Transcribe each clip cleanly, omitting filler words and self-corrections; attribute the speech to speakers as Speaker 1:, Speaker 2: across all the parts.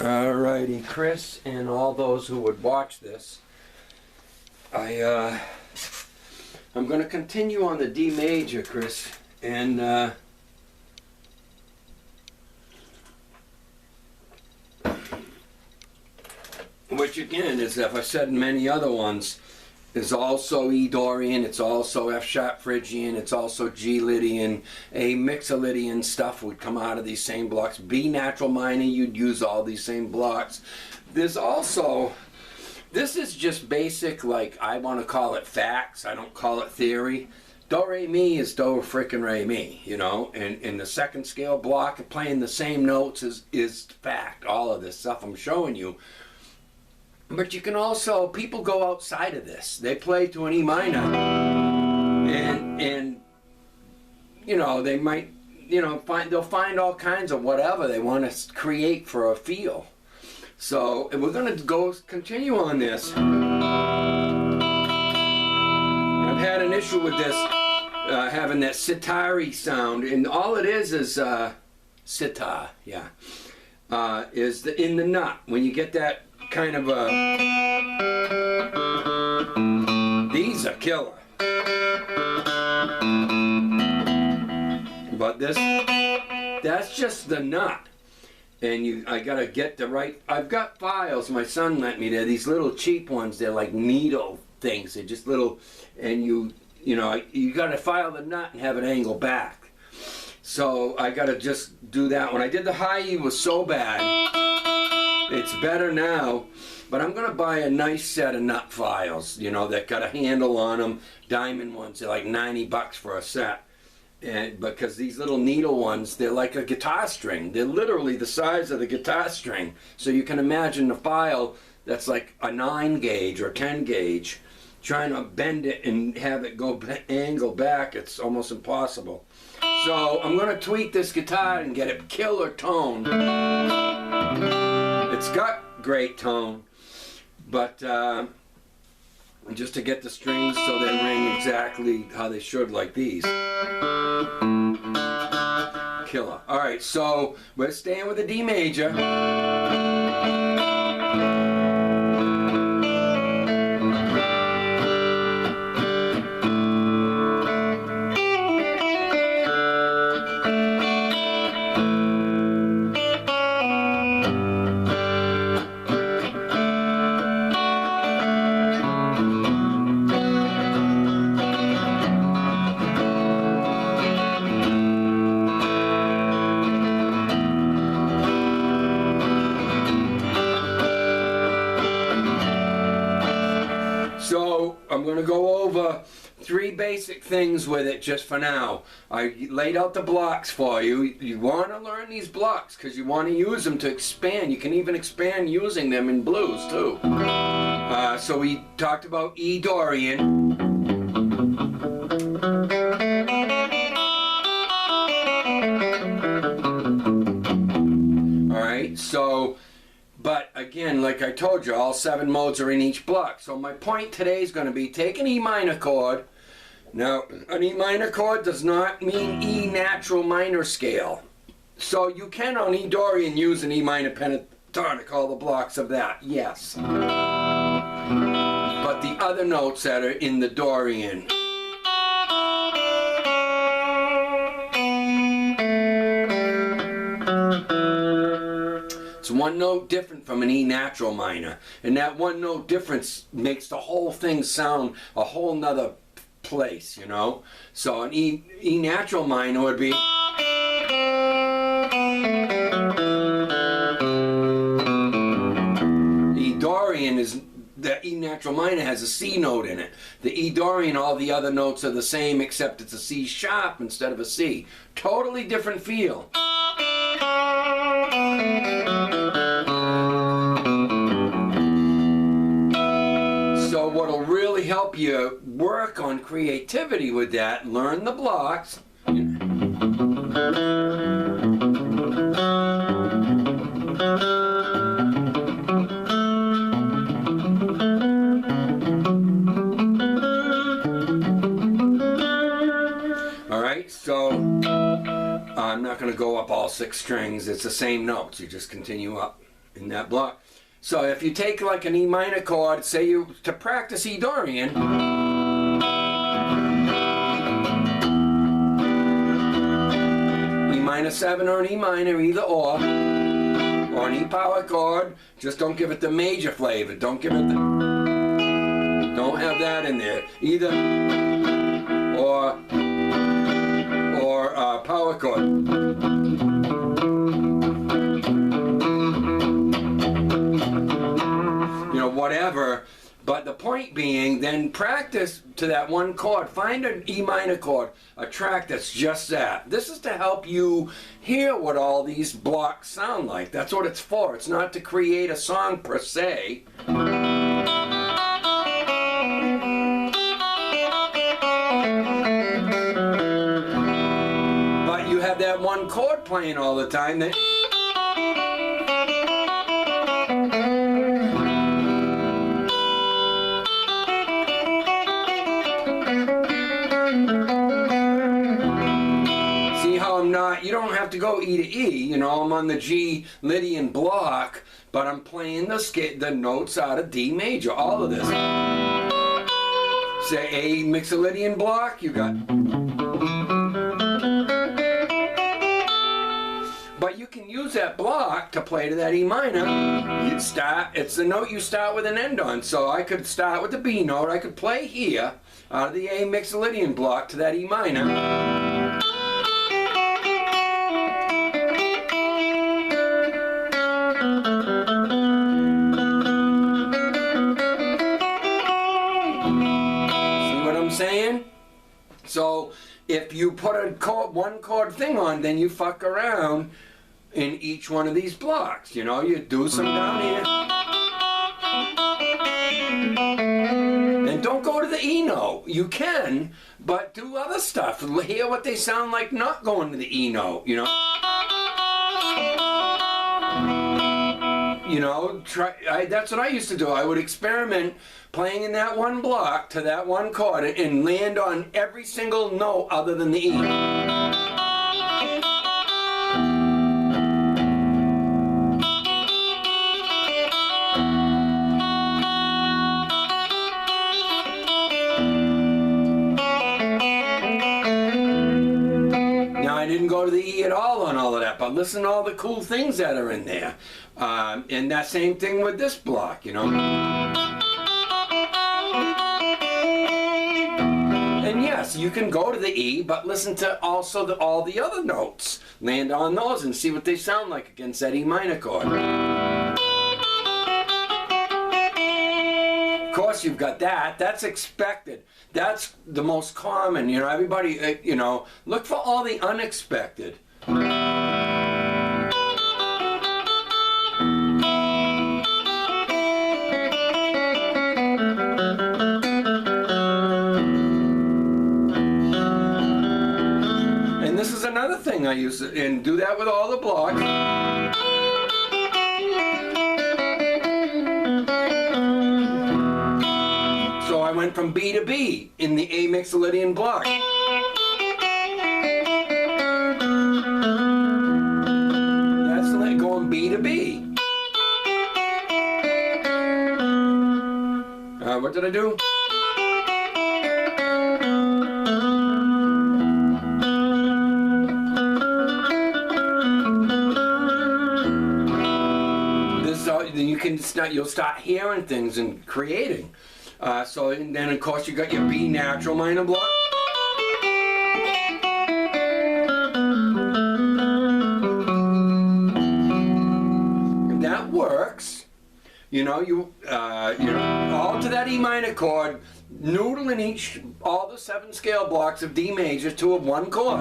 Speaker 1: Alrighty, Chris, and all those who would watch this, I'm going to continue on the D major, Chris, and which again is, as I've said in many other ones, is also E Dorian, it's also F sharp Phrygian, it's also G Lydian, A Mixolydian stuff would come out of these same blocks. B natural minor, you'd use all these same blocks. There's also, this is just basic, like I want to call it facts, I don't call it theory. Do re mi is do frickin' re mi, you know, and in the second scale block, playing the same notes is fact, all of this stuff I'm showing you. But you can also, people go outside of this. They play to an E minor, and you know, they might, you know, they'll find all kinds of whatever they want to create for a feel. So we're going to continue on this. I've had an issue with this, having that sitar-y sound, and all it is sitar, yeah, is in the nut. When you get that kind of these are killer, but that's just the nut, and I gotta get the right. I've got files my son lent me. They're these little cheap ones. They're like needle things. They're just little, and you know you gotta file the nut and have it angle back. So I gotta just do that. When I did the high E, was so bad. It's better now, but I'm going to buy a nice set of nut files, you know, that got a handle on them. Diamond ones, they're like $90 for a set. And because these little needle ones, they're like a guitar string. They're literally the size of the guitar string. So you can imagine the file that's like a 9 gauge or 10 gauge. Trying to bend it and have it go angle back, it's almost impossible. So I'm going to tweak this guitar and get it killer tone. It's got great tone, but just to get the strings so they ring exactly how they should, like these. Killer. Alright, so we're staying with the D major. So I'm going to go over 3 basic things with it just for now. I laid out the blocks for you. You want to learn these blocks because you want to use them to expand. You can even expand using them in blues too. So we talked about E Dorian. Alright, so but again, like I told you, all 7 modes are in each block. So my point today is going to be take an E minor chord. Now, an E minor chord does not mean E natural minor scale. So you can on E Dorian use an E minor pentatonic, all the blocks of that, yes. But the other notes that are in the Dorian. It's one note different from an E natural minor, and that one note difference makes the whole thing sound a whole nother place, you know. So an E natural minor would be E Dorian is the E natural minor has a C note in it. The E Dorian, all the other notes are the same except it's a C sharp instead of a C. Totally different feel. So what'll really help you work on creativity with that, learn the blocks. Alright, so I'm not going to go up all 6 strings, it's the same notes, you just continue up. in that block. So if you take like an E minor chord, say you, to practice E Dorian, E minor 7 or an E minor, either or an E power chord, just don't give it the major flavor, don't give it the, don't have that in there, either or power chord. Whatever, but the point being, then practice to that one chord. Find an E minor chord, a track that's just that. This is to help you hear what all these blocks sound like. That's what it's for. It's not to create a song per se. But you have that one chord playing all the time that you don't have to go E to E, I'm on the G Lydian block, but I'm playing the notes out of D major, all of this. Say A Mixolydian block, you got. But you can use that block to play to that E minor. It's the note you start with and end on. So I could start with the B note, I could play here, out of the A Mixolydian block to that E minor. Saying? So if you put a one chord thing on, then you fuck around in each one of these blocks. You do some down here. And don't go to the E note. You can, but do other stuff. Hear what they sound like not going to the E note, that's what I used to do. I would experiment playing in that one block to that one chord and land on every single note other than the E. Now I didn't go to the E at all on all of that, but listen to all the cool things that are in there. And that same thing with this block, And yes, you can go to the E, but listen to also all the other notes. Land on those and see what they sound like against that E minor chord. Of course, you've got that. That's expected. That's the most common. Everybody, look for all the unexpected. This is another thing I use, and do that with all the blocks. So I went from B to B in the A Mixolydian block. That's going B to B. What did I do? You'll start hearing things and creating. And then of course you got your B natural minor block. That works. All to that E minor chord, noodle in all the 7 scale blocks of D major to a one chord.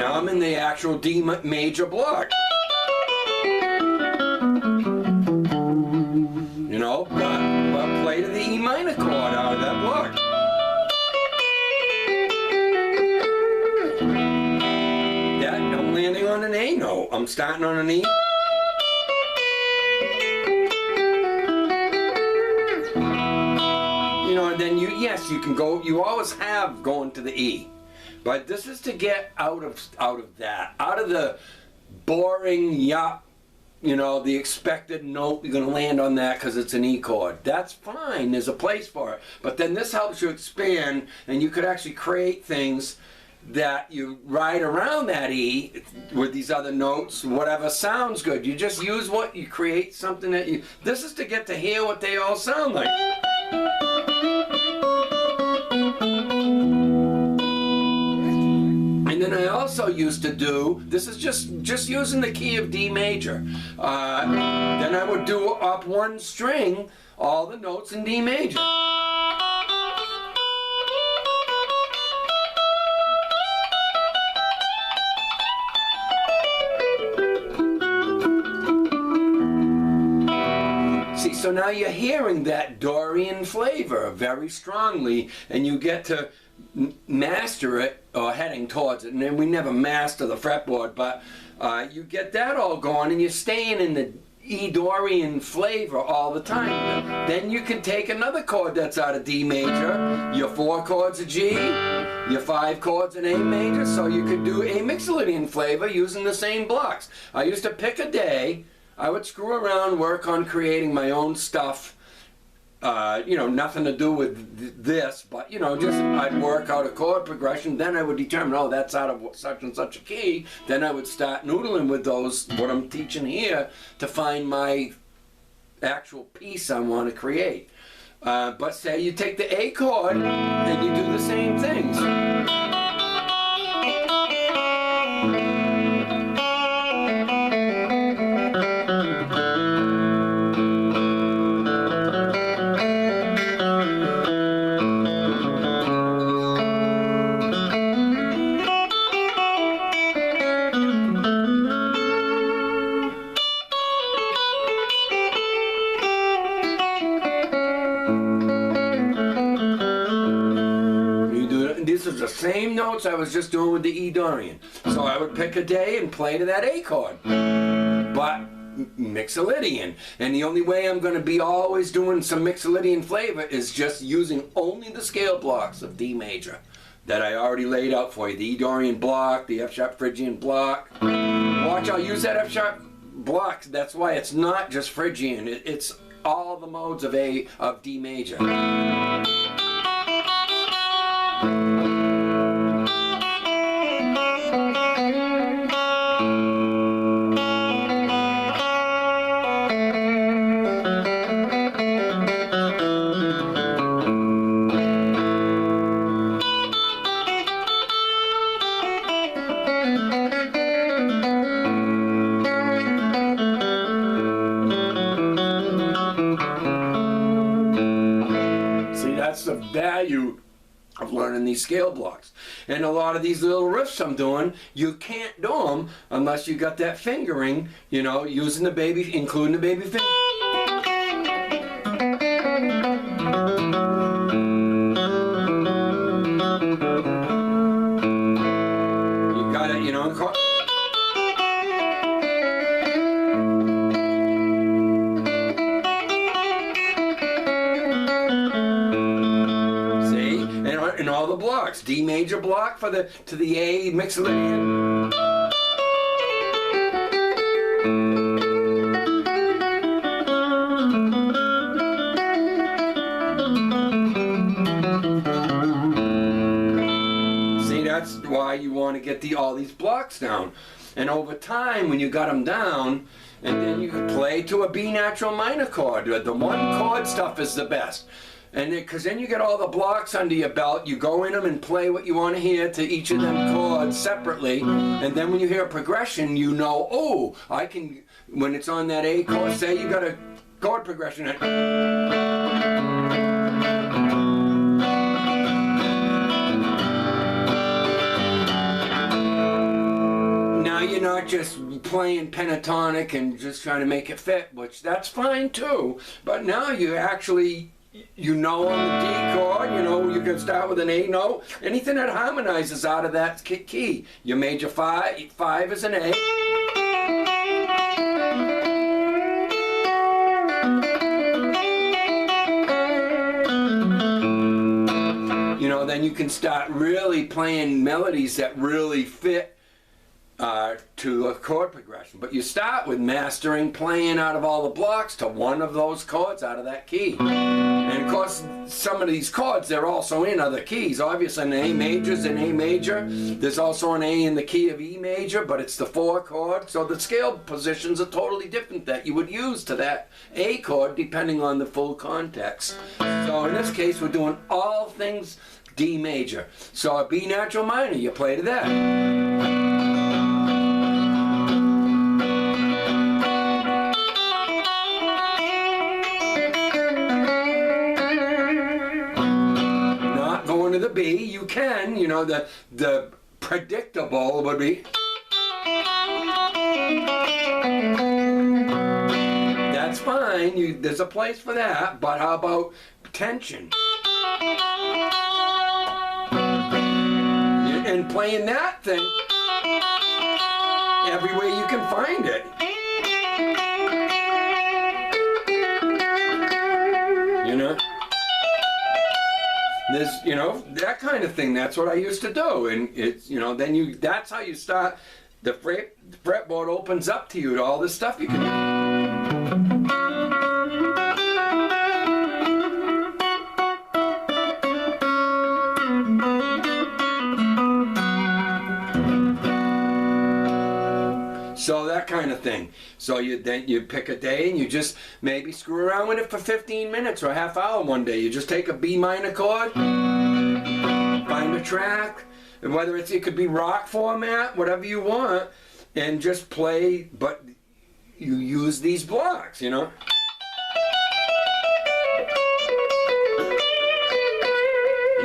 Speaker 1: I'm in the actual D major block. But play to the E minor chord out of that block. I'm landing on an A note. I'm starting on an E. And then you can go, you always have going to the E. But this is to get out of that, out of the boring yup. You know, the expected note, you're going to land on that because it's an E chord. That's fine, there's a place for it. But then this helps you expand, and you could actually create things that you ride around that E with these other notes, whatever sounds good. You just use what you create, something that you... This is to get to hear what they all sound like. And then I also used to do, this is just using the key of D major. Then I would do up one string, all the notes in D major. See, so now you're hearing that Dorian flavor very strongly, and you get to master it, or heading towards it. And then we never master the fretboard, but you get that all going, and you're staying in the E Dorian flavor all the time. Then you can take another chord that's out of D major, your 4 chords of G, your 5 chords in A major, so you could do a Mixolydian flavor using the same blocks. I used to pick a day, I would screw around, work on creating my own stuff. You know, nothing to do with this, but you know, just I'd work out a chord progression, then I would determine, oh, that's out of such and such a key. Then I would start noodling with those, what I'm teaching here, to find my actual piece I want to create. But say you take the A chord and you do the same things. These are the same notes I was just doing with the E Dorian. So I would pick a day and play to that A chord, but Mixolydian. And the only way I'm going to be always doing some Mixolydian flavor is just using only the scale blocks of D major that I already laid out for you. The E Dorian block, the F sharp Phrygian block. Watch, I'll use that F sharp block. That's why it's not just Phrygian. It's all the modes of D major. That's the value of learning these scale blocks. And a lot of these little riffs I'm doing, you can't do them unless you got that fingering, you know, using the baby, including the baby finger. You got it, you know. In all the blocks, D major block for to the A Mixolydian. See, that's why you want to get all these blocks down. And over time, when you got them down, and then you can play to a B natural minor chord. The one chord stuff is the best. And because then you get all the blocks under your belt, you go in them and play what you want to hear to each of them chords separately, and then when you hear a progression, you know, oh, I can, when it's on that A chord, say you got a chord progression. Now you're not just playing pentatonic and just trying to make it fit, which that's fine too, but now you actually, you know, on the D chord, you know, you can start with an A note. Anything that harmonizes out of that key. Your major 5 is an A. You know, then then you can start really playing melodies that really fit to a chord progression. But you start with mastering, playing out of all the blocks to one of those chords out of that key. And of course, some of these chords, they're also in other keys. Obviously, an A major is an A major. There's also an A in the key of E major, but it's the 4 chord. So the scale positions are totally different that you would use to that A chord depending on the full context. So in this case, we're doing all things D major. So a B natural minor, you play to that. The B, you can, you know, the predictable would be. That's fine, there's a place for that, but how about tension? And playing that thing everywhere you can find it. You know? There's, you know, that kind of thing. That's what I used to do, and it's, you know, then that's how you start. The fretboard opens up to you to all this stuff you can do. So that kind of thing. So then you pick a day and you just maybe screw around with it for 15 minutes or a half hour one day. You just take a B minor chord, find a track, and whether it could be rock format, whatever you want, and just play, but you use these blocks, you know.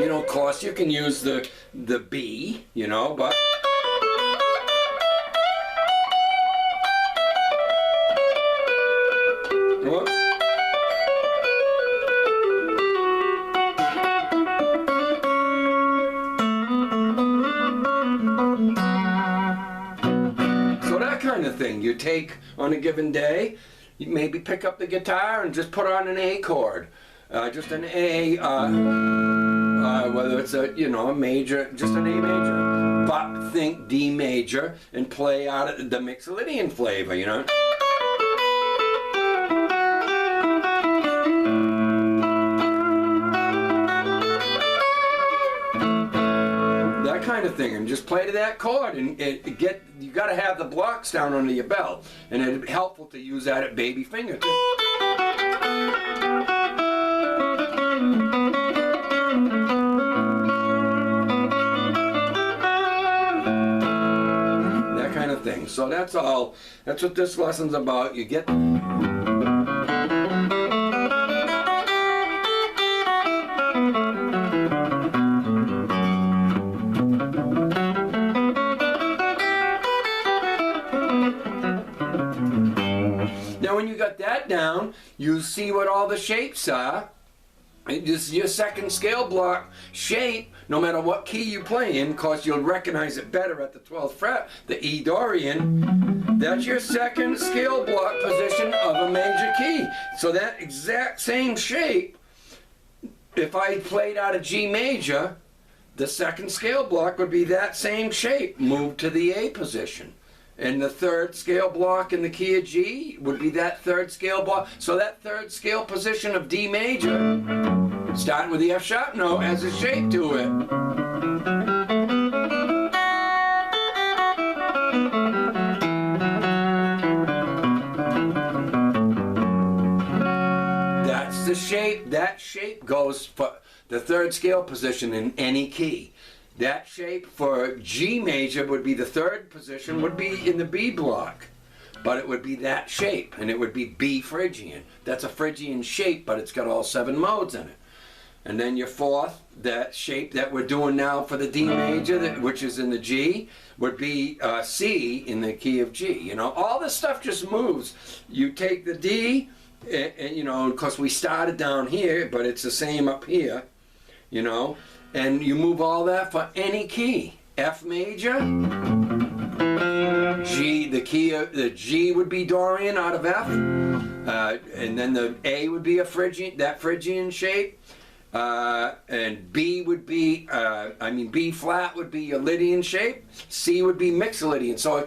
Speaker 1: You know, of course you can use the B, you know, but thing you take on a given day. You maybe pick up the guitar and just put on an A chord, just an A, whether it's a, you know, a major, just an A major, but think D major and play out of the Mixolydian flavor, you know. Kind of thing, and just play to that chord, and you got to have the blocks down under your belt, and it's helpful to use that at baby fingertip. That kind of thing. So that's all. That's what this lesson's about. You get. When you got that down, you see what all the shapes are. This is your second scale block shape, no matter what key you play in, because you'll recognize it better at the 12th fret, the E Dorian. That's your second scale block position of a major key. So that exact same shape, if I played out a G major, the second scale block would be that same shape, moved to the A position. And the third scale block in the key of G would be that third scale block. So that third scale position of D major, starting with the F sharp note, has a shape to it. That's the shape. That shape goes for the third scale position in any key. That shape for G major would be the third position, would be in the B block. But it would be that shape, and it would be B Phrygian. That's a Phrygian shape, but it's got all 7 modes in it. And then your fourth, that shape that we're doing now for the D major, which is in the G, would be C in the key of G. You know, all this stuff just moves. You take the D, and you know, of course we started down here, but it's the same up here, you know. And you move all that for any key. F major, G, the key of the G would be Dorian out of F, and then the A would be a Phrygian, that Phrygian shape. And B would be, B flat would be your Lydian shape. C would be Mixolydian. So a